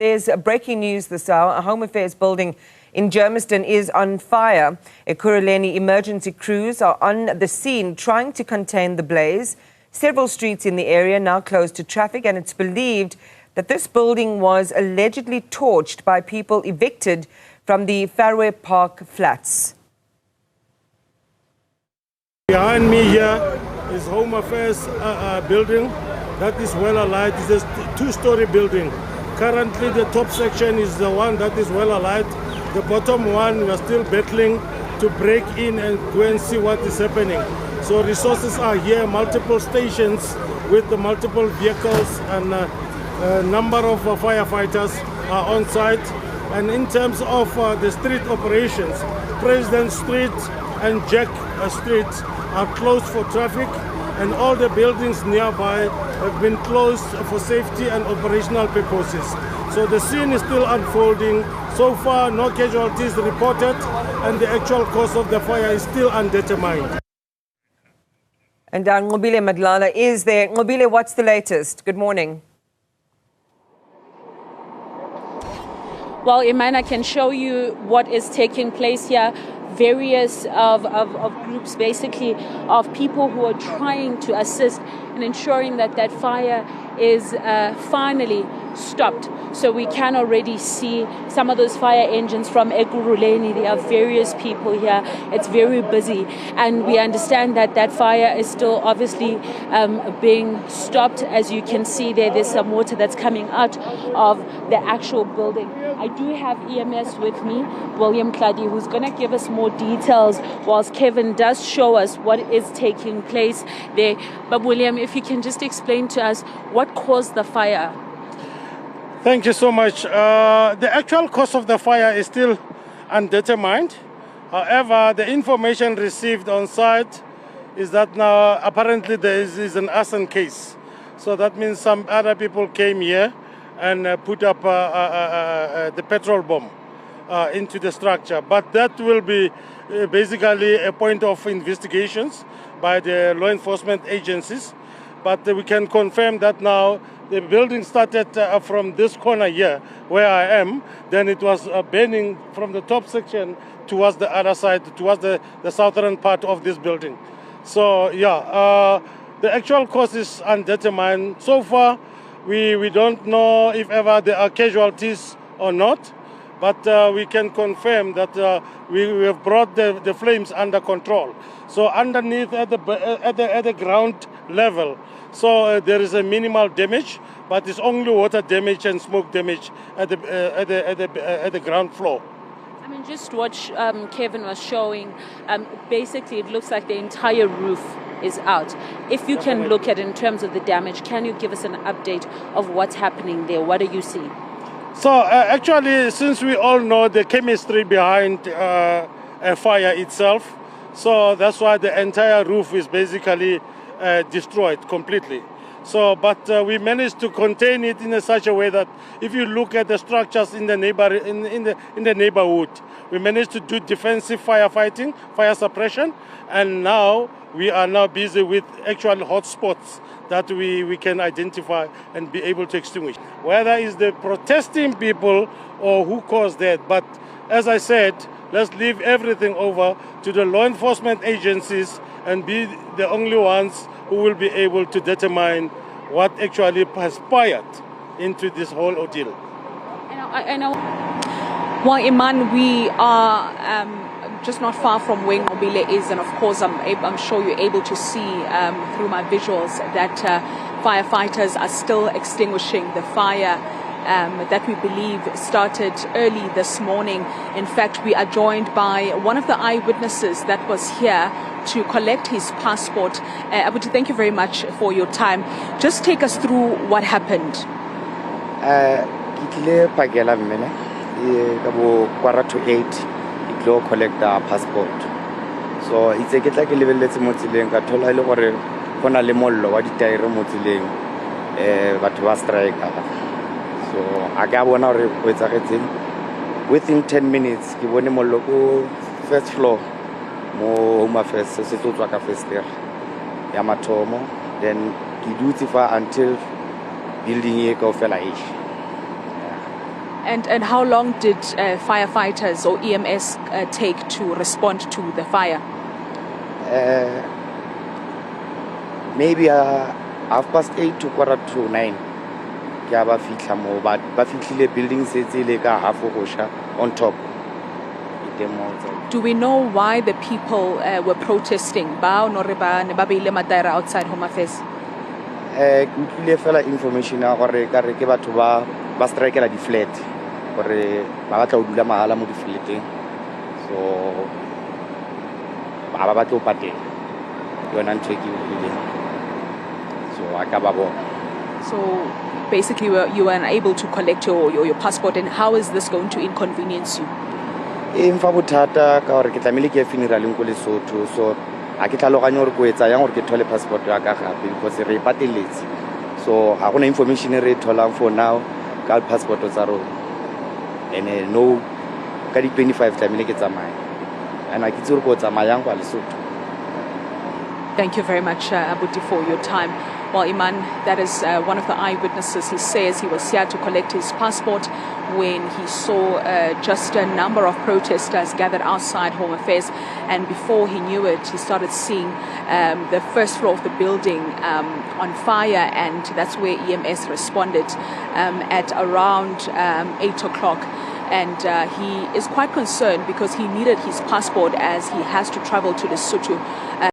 There's breaking news this hour. A Home Affairs building in Germiston is on fire. Ekurhuleni emergency crews are on the scene trying to contain the blaze. Several streets in the area now closed to traffic, and it's believed that this building was allegedly torched by people evicted from the Faroe Park flats. Behind me here is Home Affairs building that is well alight. It's a two-story building. Currently, the top section is the one that is well alight. The bottom one, we are still battling to break in and go and see what is happening. So resources are here, multiple stations with the multiple vehicles, and a number of firefighters are on site. And in terms of the street operations, President Street and Jack Street are closed for traffic, and all the buildings nearby have been closed for safety and operational purposes. So the scene is still unfolding. So far, no casualties reported, and the actual cause of the fire is still undetermined. And Ngobile Madlala is there. Ngobile, what's the latest? Good morning. Well, Iman, I can show you what is taking place here. Various of groups, basically, of people who are trying to assist in ensuring that that fire is finally stopped. So we can already see some of those fire engines from Ekurhuleni. There are various people here. It's very busy. And we understand that that fire is still obviously being stopped. As you can see there's some water that's coming out of the actual building. I do have EMS with me, William Clady, who's going to give us more details whilst Kevin does show us what is taking place there. But William, if you can just explain to us what caused the fire. Thank you so much. The actual cause of the fire is still undetermined. However, the information received on site is that now apparently there is an arson case. So that means some other people came here and put up the petrol bomb into the structure. But that will be basically a point of investigations by the law enforcement agencies. But we can confirm that now the building started from this corner here, where I am. Then it was burning from the top section towards the other side, towards the southern part of this building. So, yeah, the actual cause is undetermined. So far, we don't know if ever there are casualties or not, but we can confirm that we have brought the flames under control. So underneath at the ground level, so there is a minimal damage, but it's only water damage and smoke damage at the ground floor. I mean, just what Kevin was showing, basically it looks like the entire roof is out. If you can look at it in terms of the damage, can you give us an update of what's happening there? What do you see? So actually, since we all know the chemistry behind a fire itself, so that's why the entire roof is basically destroyed completely. So, but we managed to contain it in such a way that if you look at the structures in the neighborhood, we managed to do defensive firefighting, fire suppression, and now we are now busy with actual hotspots that we can identify and be able to extinguish. Whether it's the protesting people or who caused that, but as I said, let's leave everything over to the law enforcement agencies and be the only ones who will be able to determine what actually transpired into this whole ordeal. I know. Well, Iman, we are just not far from where Ngobile is, and of course I'm sure you're able to see through my visuals that firefighters are still extinguishing the fire that we believe started early this morning. In fact, we are joined by one of the eyewitnesses that was here to collect his passport. Abuti, thank you very much for your time. Just take us through what happened. Go collect the passport. So it's a get like a level let's motiling at all. I look for a lemolo, what it is motiling, but was strike. So I got 1 hour within 10 minutes. He went to local first floor, more Home Affairs, so it's like a first there. Yamatomo, then he duty for until building a go fella. And how long did firefighters or EMS take to respond to the fire? Maybe 8:30 to 9:15. Ke ba fitla mo ba fitlhile building se tsele ka half go sha on top. Do we know why the people were protesting? Ba no re ba ne ba beile mataere outside Home Affairs? Ke fela information ya gore ka re ke batho ba strikela di flat gore ba batla go dula mahala mo di flateng, so ba batla go patela yona ntho ke ile, so aka ba bona. So basically you were unable to collect your passport, and how is this going to inconvenience you? Mfa bothata ka gore ke tlamile ke funeraleng ko Lesotho, so a ke tlhaloganye gore ko etsa yang gore ke thole passport ya ka gape because re pateletse, so ga gona information re tholang for now ka passport tsa rona, and no ka di 25 tlamile ke tsamaya and a ke tsore go tsamaya yang kwa Lesotho. Thank you very much, Abuti, for your time. Well, Iman, that is one of the eyewitnesses. He says he was here to collect his passport when he saw just a number of protesters gathered outside Home Affairs. And before he knew it, he started seeing the first floor of the building on fire. And that's where EMS responded at around 8 o'clock. And he is quite concerned because he needed his passport as he has to travel to Lesotho